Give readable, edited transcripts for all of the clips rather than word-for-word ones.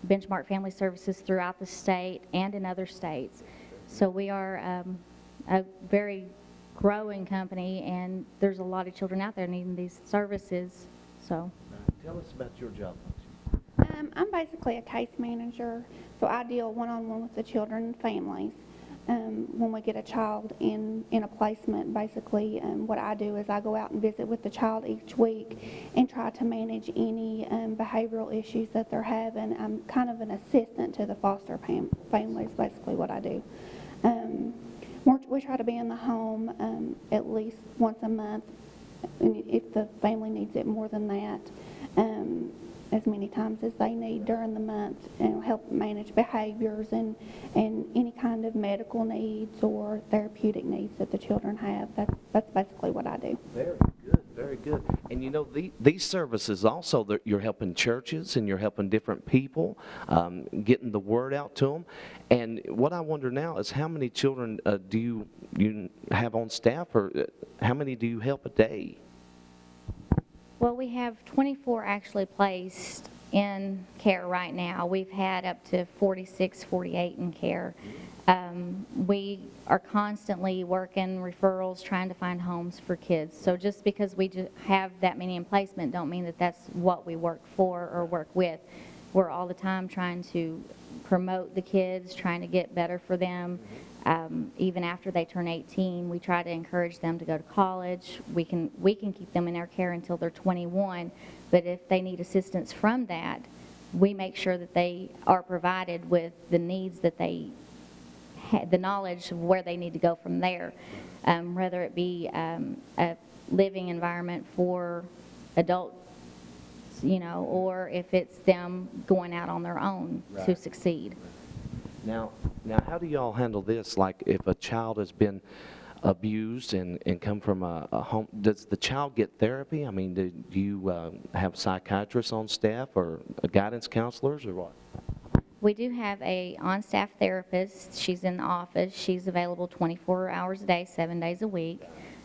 Benchmark Family Services throughout the state and in other states. So we are a very growing company, and there's a lot of children out there needing these services. So, tell us about your job function. I'm basically a case manager, so I deal one-on-one with the children and families. When we get a child in a placement, basically what I do is I go out and visit with the child each week and try to manage any behavioral issues that they're having. I'm kind of an assistant to the foster families, basically what I do. We try to be in the home at least once a month, and if the family needs it more than that, as many times as they need during the month, and help manage behaviors and any kind of medical needs or therapeutic needs that the children have. That's basically what I do. Very good, very good. And you know, these services also, you're helping churches and you're helping different people, getting the word out to them. And what I wonder now is how many children do you have on staff, or how many do you help a day? well, we have 24 actually placed in care right now. We've had up to 46, 48 in care. We are constantly working referrals, trying to find homes for kids. So just because we just have that many in placement don't mean that that's what we work for or work with. We're all the time trying to promote the kids, trying to get better for them. Even after they turn 18, we try to encourage them to go to college. We can keep them in our care until they're 21, but if they need assistance from that, we make sure that they are provided with the needs that they the knowledge of where they need to go from there, whether it be a living environment for adults, you know, or if it's them going out on their own to succeed. Now, how do y'all handle this? Like, if a child has been abused and come from a home, does the child get therapy? I mean, do you have psychiatrists on staff or guidance counselors or what? We do have a on-staff therapist. She's in the office. She's available 24 hours a day, 7 days a week.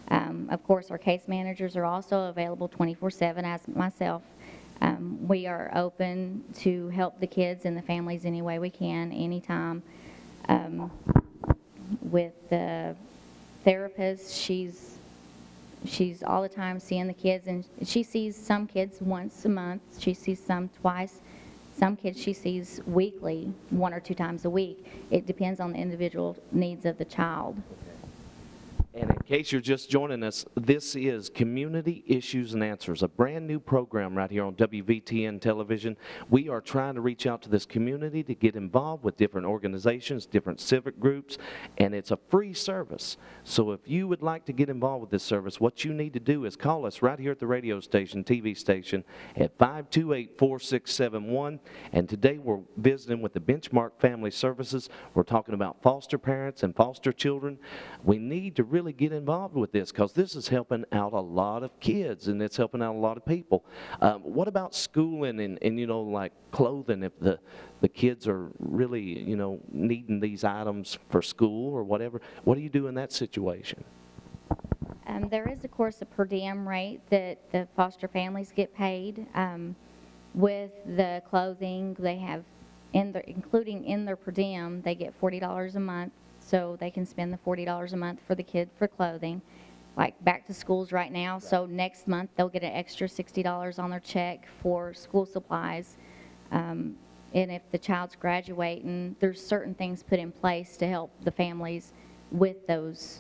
Of course, our case managers are also available 24/7, as myself. We are open to help the kids and the families any way we can, anytime. With the therapist, she's all the time seeing the kids, and she sees some kids once a month. She sees some twice. Some kids she sees weekly, 1 or 2 times a week. It depends on the individual needs of the child. And in case you're just joining us, this is Community Issues and Answers, a brand new program right here on WVTN television. We are trying to reach out to this community to get involved with different organizations, different civic groups, and it's a free service. So if you would like to get involved with this service, what you need to do is call us right here at the radio station, TV station, at 528-4671. And today we're visiting with the Benchmark Family Services. We're talking about foster parents and foster children. We need to really get involved with this because this is helping out a lot of kids and it's helping out a lot of people. What about schooling and you know, like clothing, if the kids are really, you know, needing these items for school or whatever? What do you do in that situation? There is, of course, a per diem rate that the foster families get paid. With the clothing, they have, including in their per diem, they get $40 a month. So they can spend the $40 a month for the kid for clothing, like back to schools right now. So next month they'll get an extra $60 on their check for school supplies. And if the child's graduating, there's certain things put in place to help the families with those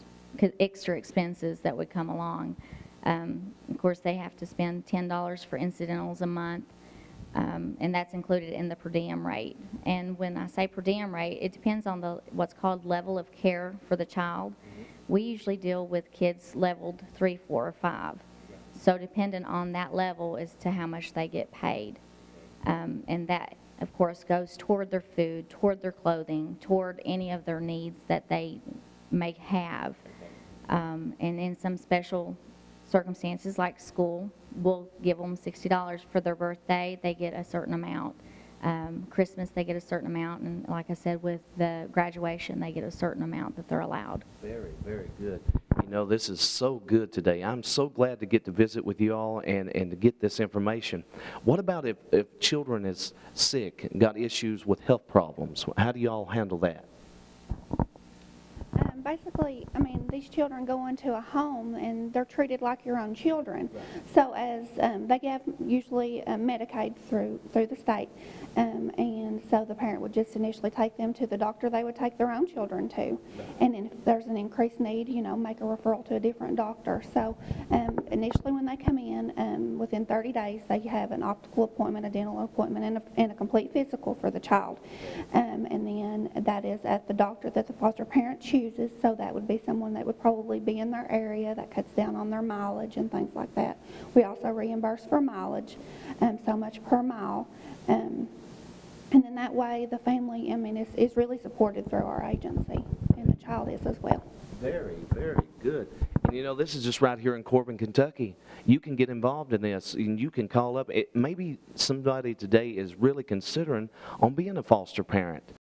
extra expenses that would come along. Of course, they have to spend $10 for incidentals a month. And that's included in the per diem rate. And when I say per diem rate, it depends on what's called level of care for the child. We usually deal with kids leveled 3, 4, or 5. So depending on that level as to how much they get paid. And that, of course, goes toward their food, toward their clothing, toward any of their needs that they may have. And in some special circumstances like school, we'll give them $60 for their birthday. They get a certain amount. Christmas, they get a certain amount. And like I said, with the graduation, they get a certain amount that they're allowed. Very, very good. You No, this is so good today. I'm so glad to get to visit with you all and to get this information. What about if children is sick, got issues with health problems? How do you all handle that? Basically, I mean, these children go into a home and they're treated like your own children. So as they get usually Medicaid through the state, and so the parent would just initially take them to the doctor they would take their own children to, and then if there's an increased need, you know, make a referral to a different doctor. So initially when they come in, within 30 days they have an optical appointment, a dental appointment, and a complete physical for the child, and then that is at the doctor that the foster parent chooses. So that would be someone that would probably be in their area, that cuts down on their mileage and things like that. We also reimburse for mileage, so much per mile. And then that way the family, I mean, is really supported through our agency, and the child is as well. Very, very good. And you know, this is just right here in Corbin, Kentucky. You can get involved in this, and you can call up. Maybe somebody today is really considering on being a foster parent.